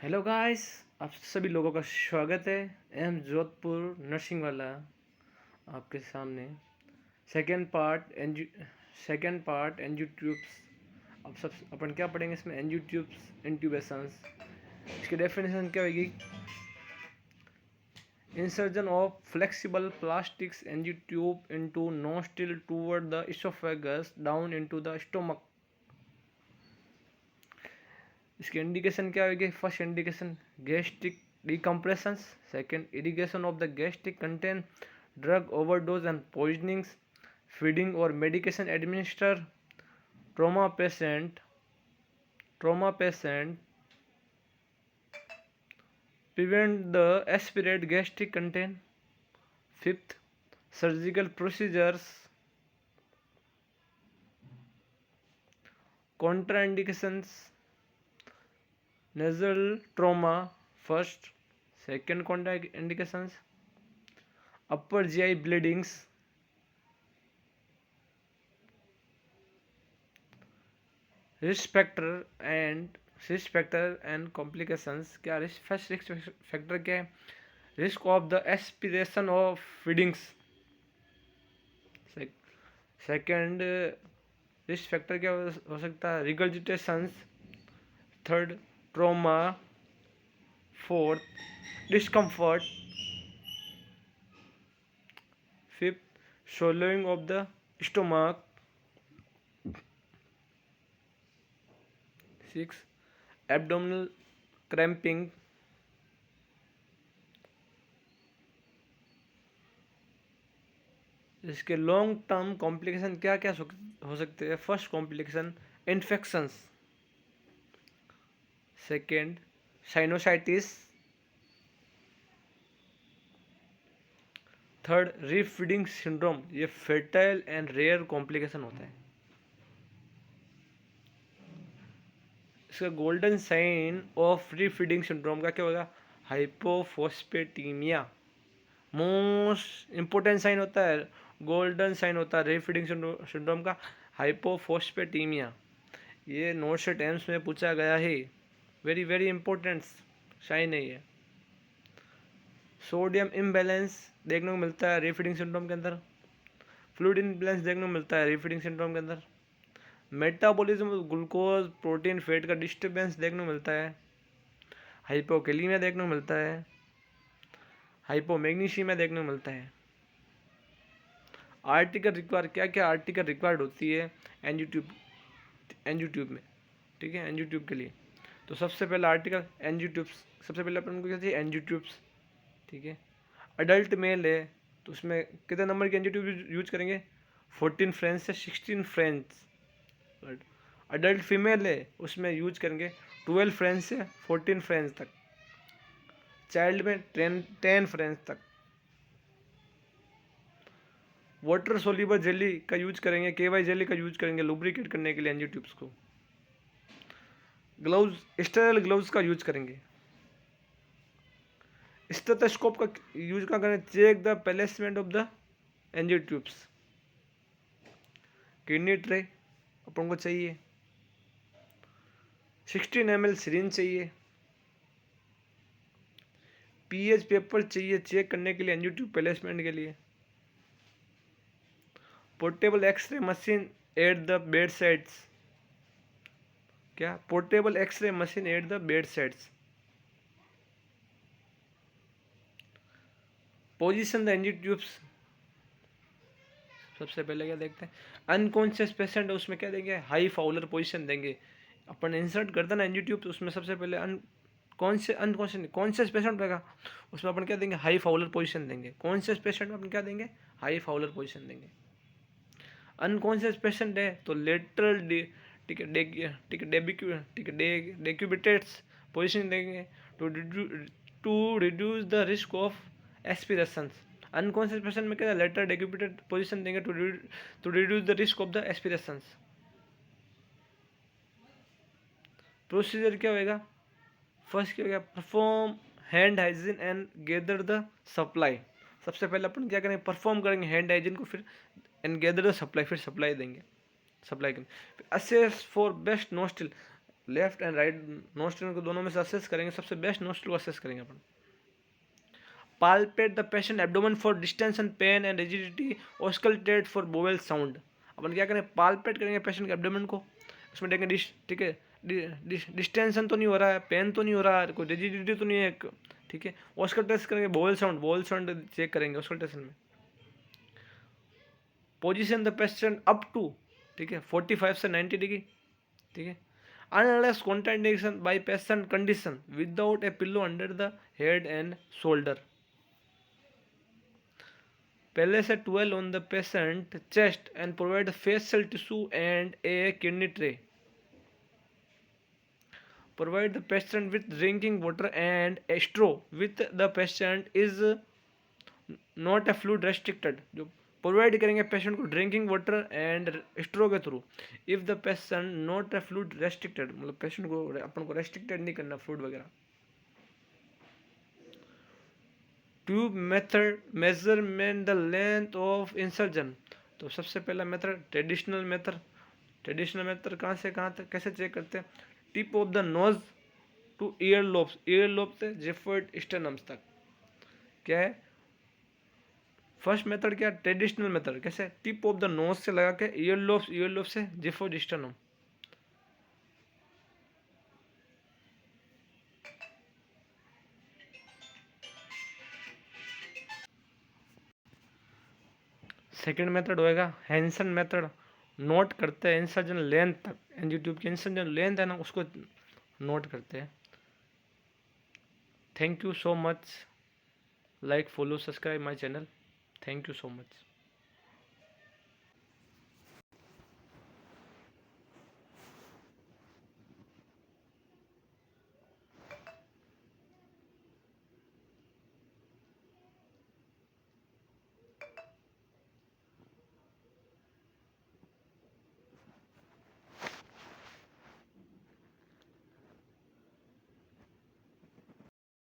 Hello guys, आप सभी लोगों का स्वागत है एम जोधपुर नर्सिंग वाला आपके सामने। Second part NG tubes. अब सब अपन क्या पढ़ेंगे इसमें? NG tubes intubations. इसकी डेफिनेशन क्या होगी? Insertion of flexible plastics NG tube into nostril toward the esophagus down into the stomach. इसकी इंडिकेशन क्या होगी? First indication gastric decompressions. Second, irrigation of the gastric contain drug overdose and poisonings. Feeding or medication administer. Trauma patient prevent the aspirate gastric content. Fifth, surgical procedures. Contraindications: nasal trauma first. Second contraindications: upper GI bleedings. Risk factor and complications. क्या first risk factor क्या है? Risk of the aspiration of feedings. Second risk factor क्या हो सकता है? Regurgitations. Third, trauma. Fourth, discomfort. Fifth, swallowing of the stomach. Six, abdominal cramping. इसके long term complication क्या क्या हो सकते हैं? First complication infections. Second, sinusitis. Third, refeeding syndrome. ये फेटाइल एंड रेयर कॉम्प्लिकेशन होता है। इसका golden sign of refeeding syndrome का क्या होगा? हाइपोफोस्फेटीमिया। मोस्ट इंपोर्टेंट साइन होता है, गोल्डन साइन होता है रीफीडिंग सिंड्रोम का, हाइपोफोस्फेटीमिया। ये नोट से टेंस में पूछा गया है। वेरी वेरी इंपॉर्टेंट साइन है ये। सोडियम इम्बैलेंस देखने को मिलता है रीफीडिंग सिंड्रोम के अंदर। फ्लूइड इम्बैलेंस देखने को मिलता है रीफीडिंग सिंड्रोम के अंदर। मेटाबॉलिज्म ग्लूकोज प्रोटीन फैट का डिस्टर्बेंस देखने को मिलता है। हाइपोकैलीमिया देखने को मिलता है। हाइपोमैग्नीशियमिया देखने को मिलता है। आर्टिकल रिक्वायर क्या क्या आर्टिकल रिक्वायर्ड होती है एंजियोट्यूब में? ठीक है, एंजियोट्यूब के लिए तो सबसे पहला आर्टिकल एंजियोट्यूब्स। सबसे पहले अपन को क्या चाहिए? एंजियोट्यूब्स। ठीक है, अडल्ट मेल है तो उसमें कितने नंबर के एंजियोट्यूब यूज करेंगे? 14 फ्रेंच से 16 फ्रेंच। अडल्ट फीमेल है उसमें यूज करेंगे 12 फ्रेंच से 14 फ्रेंच तक। चाइल्ड में 10 फ्रेंच तक। वाटर सोल्यूबल जेली का यूज करेंगे, केवाई जेली का यूज करेंगे लुब्रिकेट करने के लिए एंजियोट्यूब्स को। ग्लव्स, स्टेराइल ग्लव्स का यूज करेंगे। स्टेथोस्कोप का यूज क्या करें? Check the placement of the NG tubes. Kidney tray अपन को चाहिए। 16 ml सिरिंज चाहिए। पीएच पेपर चाहिए चेक करने के लिए एंजियोट्यूब प्लेसमेंट के लिए। Portable X-ray machine at the bed sides. क्या? Portable X-ray machine at the bed sides. Position the angiotubes. सबसे पहले क्या देखते हैं? अनकॉन्शियस पेशेंट है उसमें क्या देंगे? हाई फाउलर पोजीशन देंगे। अपन इंसर्ट करते ना एंजियोट्यूब तो उसमें सबसे पहले कॉन्शियस पेशेंट रहेगा उसमें अपन क्या देंगे? हाई फाउलर पोजीशन देंगे। कॉन्शियस पेशेंट में अपन क्या देंगे? हाई फाउलर पोजीशन देंगे। अनकॉन्शियस पेशेंट है तो लेटरल डेक्यूबिटेट्स पोजीशन देंगे to reduce the risk of aspiration. Unconscious patient में क्या? लेटरल डेक्यूबिटेट पोजीशन देंगे to reduce the risk of the aspiration. Procedure क्या होगा? फर्स्ट क्या होगा? Perform hand hygiene and gather the supply. सबसे पहले अपन क्या करेंगे? परफॉर्म करेंगे हैंड हाइजीन को, फिर एंड गैदर द सप्लाई, फिर सप्लाई देंगे। सप्लाई करेंगे। फिर assess for best nostril. Left and right nostril को दोनों में से असेस करेंगे, सबसे बेस्ट नोस्ट्रल को असेस करेंगे अपन। Palpate the patient abdomen for distension pain and rigidity, auscultate for bowel sound. अपन क्या करें, पाल्पेट करेंगे पेशेंट के एब्डोमेन को, उसमें देखेंगे ठीक है डिस्टेंशन तो नहीं हो रहा है, पेन तो नहीं हो रहा है, कोई रिजिडिटी तो नहीं है, ठीक है। ऑस्कल्टेशन करेंगे बोवेल साउंड चेक करेंगे ऑस्कल्टेशन में। Position the patient up to, ठीक है 45 से 90 डिग्री, ठीक है। Unless contraindication by patient condition without a pillow under the head and shoulder. Place a towel on the patient chest and provide facial tissue and a kidney tray. Provide the patient with drinking water and a straw with the patient is not a fluid restricted. जो provide करेंगे patient को drinking water and स्ट्रो के through, if the patient not a fluid restricted, मतलब patient को अपन को restricted नहीं करना fluid वगैरह। Tube method measurement the length of insertion. तो सबसे पहला मेथड ट्रेडिशनल मेथड कहाँ से कहाँ तक कैसे चेक करते हैं, tip of the nose two ear lobe से जिफॉइड स्टेनम्स तक। क्या है फर्स्ट मेथड, क्या ट्रेडिशनल मेथड, कैसे टिप ऑफ द नोज से लगा के ईयर लोब से जिफॉइड स्टेनम। सेकेंड मेथड होएगा हैंसन मेथड, नोट करते हैं इंसर्जन लेंथ तक, एनजी ट्यूब की इंसर्जन लेंथ है ना उसको नोट करते हैं। Thank you so much, like follow subscribe my channel, thank you so much.